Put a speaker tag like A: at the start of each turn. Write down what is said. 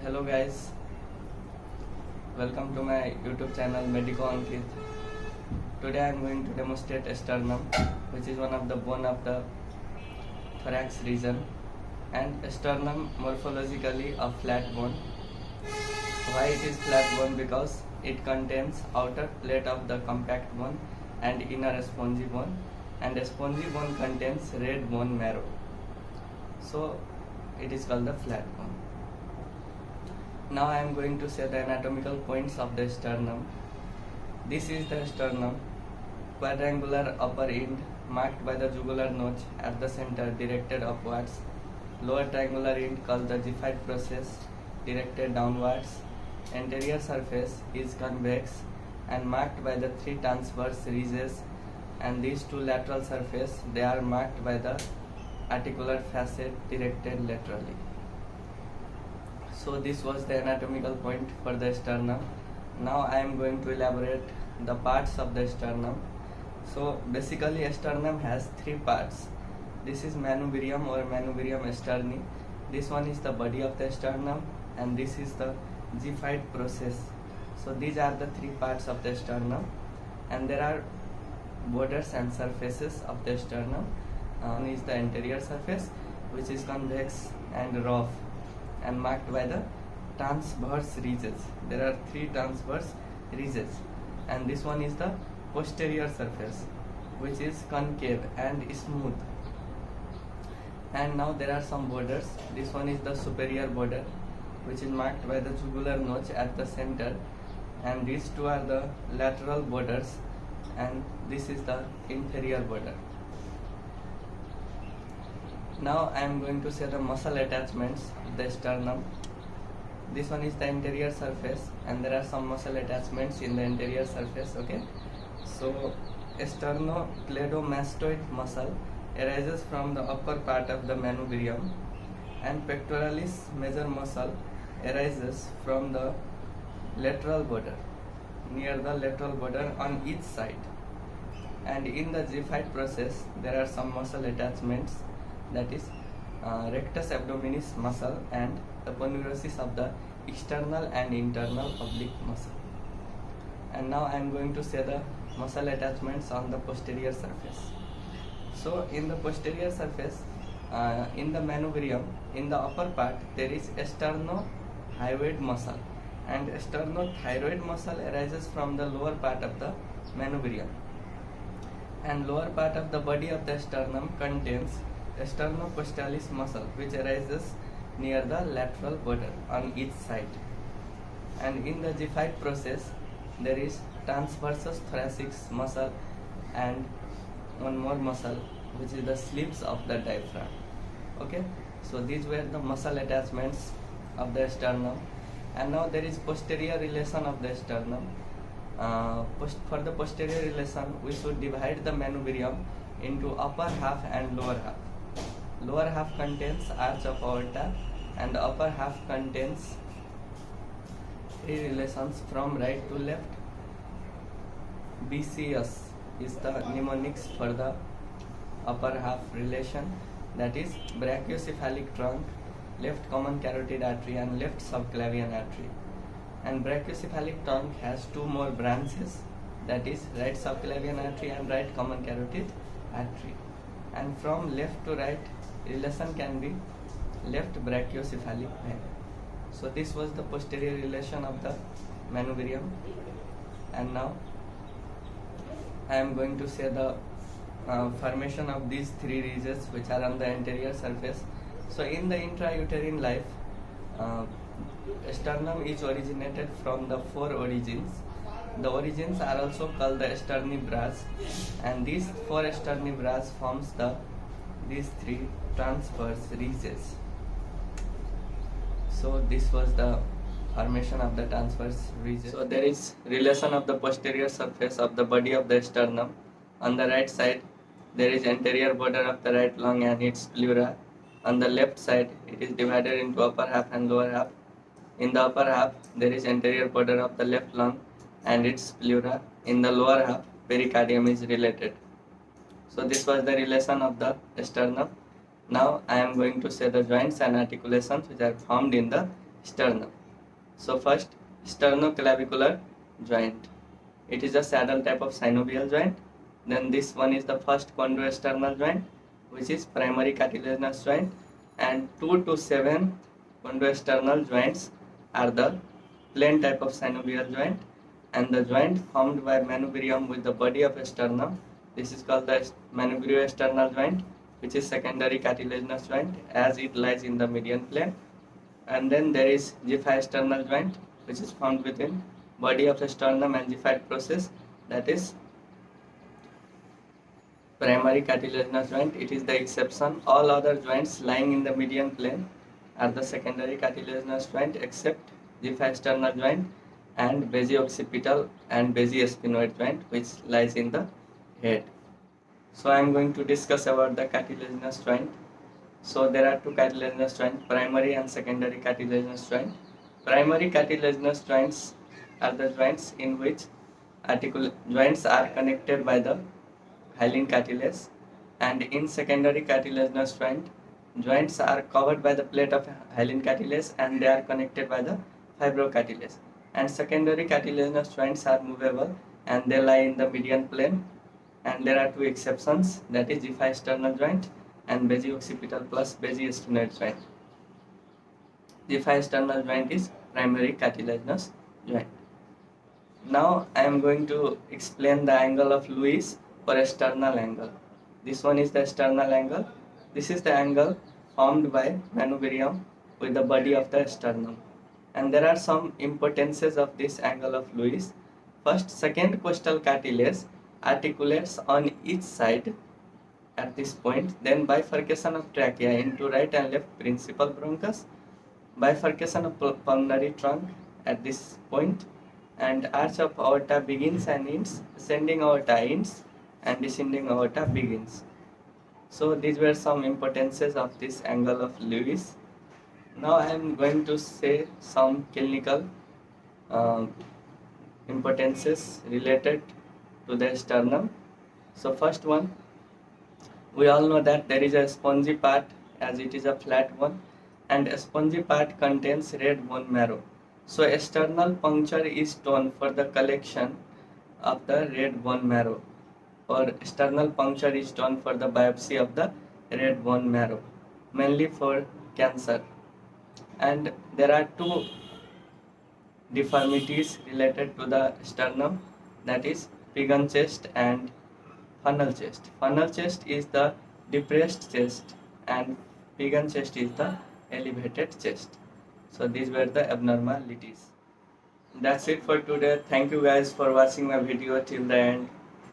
A: Hello guys, welcome to my YouTube channel Medico Ankit. Today I am going to demonstrate sternum, which is one of the bone of the thorax region, and sternum morphologically a flat bone. Why it is flat bone? Because it contains outer plate of the compact bone and inner spongy bone, and a spongy bone contains red bone marrow. So it is called the flat bone. Now I am going to say the anatomical points of the sternum. This is the sternum, quadrangular upper end marked by the jugular notch at the center directed upwards, lower triangular end called the Giffard process directed downwards. Anterior surface is convex and marked by the three transverse ridges, and these two lateral surface they are marked by the articular facet directed laterally. So this was the anatomical point for the sternum. Now I am going to elaborate the parts of the sternum. So basically sternum has three parts. This is manubrium or manubrium sterni. This one is the body of the sternum, and this is the Giffard process. So these are the three parts of the sternum, and there are borders and surfaces of the sternum. One is the anterior surface, which is convex and rough and marked by the transverse ridges. There are three transverse ridges, and this one is the posterior surface, which is concave and smooth. And now there are some borders. This one is the superior border, which is marked by the jugular notch at the center, and these two are the lateral borders, and this is the inferior border. Now I am going to say the muscle attachments of the sternum. This one is the anterior surface, and there are some muscle attachments in the anterior surface. Okay, so sternocleidomastoid muscle arises from the upper part of the manubrium, and pectoralis major muscle arises from the lateral border, near the lateral border on each side. And in the Giffard process there are some muscle attachments, that is rectus abdominis muscle and the ponerosis of the external and internal oblique muscle. And now I am going to say the muscle attachments on the posterior surface. So in the posterior surface, in the manubrium, in the upper part there is sternohyoid muscle, and sternothyroid muscle arises from the lower part of the manubrium, and lower part of the body of the sternum contains sternocostalis muscle, which arises near the lateral border on each side. And in the Giffard process there is transversus thoracic muscle and one more muscle, which is the slits of the diaphragm. Okay, so these were the muscle attachments of the sternum. And now there is posterior relation of the sternum. For the posterior relation, we should divide the manubrium into upper half and lower half. Lower half contains arch of aorta, and the upper half contains three relations from right to left. BCS is the mnemonics for the upper half relation, that is brachiocephalic trunk, left common carotid artery and left subclavian artery. And brachiocephalic trunk has two more branches, that is right subclavian artery and right common carotid artery. And from left to right relation can be left brachiocephalic vein. So this was the posterior relation of the manubrium. And now I am going to say the formation of these three ridges which are on the anterior surface. So in the intrauterine life, sternum is originated from the four origins. The origins are also called the sternibras, and these four sternibras forms these three transverse ridges. So this was the formation of the transverse ridges. So there is relation of the posterior surface of the body of the sternum. On the right side there is anterior border of the right lung and its pleura. On the left side it is divided into upper half and lower half. In the upper half there is anterior border of the left lung and its pleura. In the lower half pericardium is related. So this was the relation of the sternum. Now I am going to say the joints and articulations which are formed in the sternum. So first, sternoclavicular joint. It is a saddle type of synovial joint. Then this one is the first chondroesternal joint, which is primary cartilaginous joint, and 2 to 7 chondroesternal joints are the plain type of synovial joint, and the joint formed by manubrium with the body of sternum. This is called the manubrioesternal joint, which is secondary cartilaginous joint as it lies in the median plane. And then there is Giffey-sternal joint, which is found within body of the sternum and Giffey process, that is primary cartilaginous joint. It is the exception. All other joints lying in the median plane are the secondary cartilaginous joint except Giffey-sternal joint and basio-occipital and basio-sphenoid joint, which lies in the head. So I am going to discuss about the cartilaginous joint. So there are two cartilaginous joints, primary and secondary cartilaginous joint. Primary cartilaginous joints are the joints in which joints are connected by the hyaline cartilage, and in secondary cartilaginous joint, joints are covered by the plate of hyaline cartilage and they are connected by the fibrocartilage. And secondary cartilaginous joints are movable and they lie in the median plane, and there are two exceptions, that is Giffey-sternal joint and basio-occipital plus basio-sphenoid joint. Giffey-sternal joint is primary cartilaginous joint. Now I am going to explain the angle of Lewis for a sternal angle. This one is the sternal angle. This is the angle formed by manubrium with the body of the sternum. And there are some importances of this angle of Lewis. First, second costal cartilage articulates on each side at this point, then bifurcation of trachea into right and left principal bronchus, bifurcation of pulmonary trunk at this point, and arch of aorta begins and ends, ascending aorta ends and descending aorta begins. So these were some importances of this angle of Lewis. Now I am going to say some clinical importances related to the sternum. So first one, we all know that there is a spongy part as it is a flat one, and a spongy part contains red bone marrow. So a sternal puncture is done for the collection of the red bone marrow, or sternal puncture is done for the biopsy of the red bone marrow, mainly for cancer. And there are two deformities related to the sternum, that is pigeon chest and funnel chest. Funnel chest is the depressed chest and pigeon chest is the elevated chest. So these were the abnormalities. That's it for today. Thank you guys for watching my video till the end.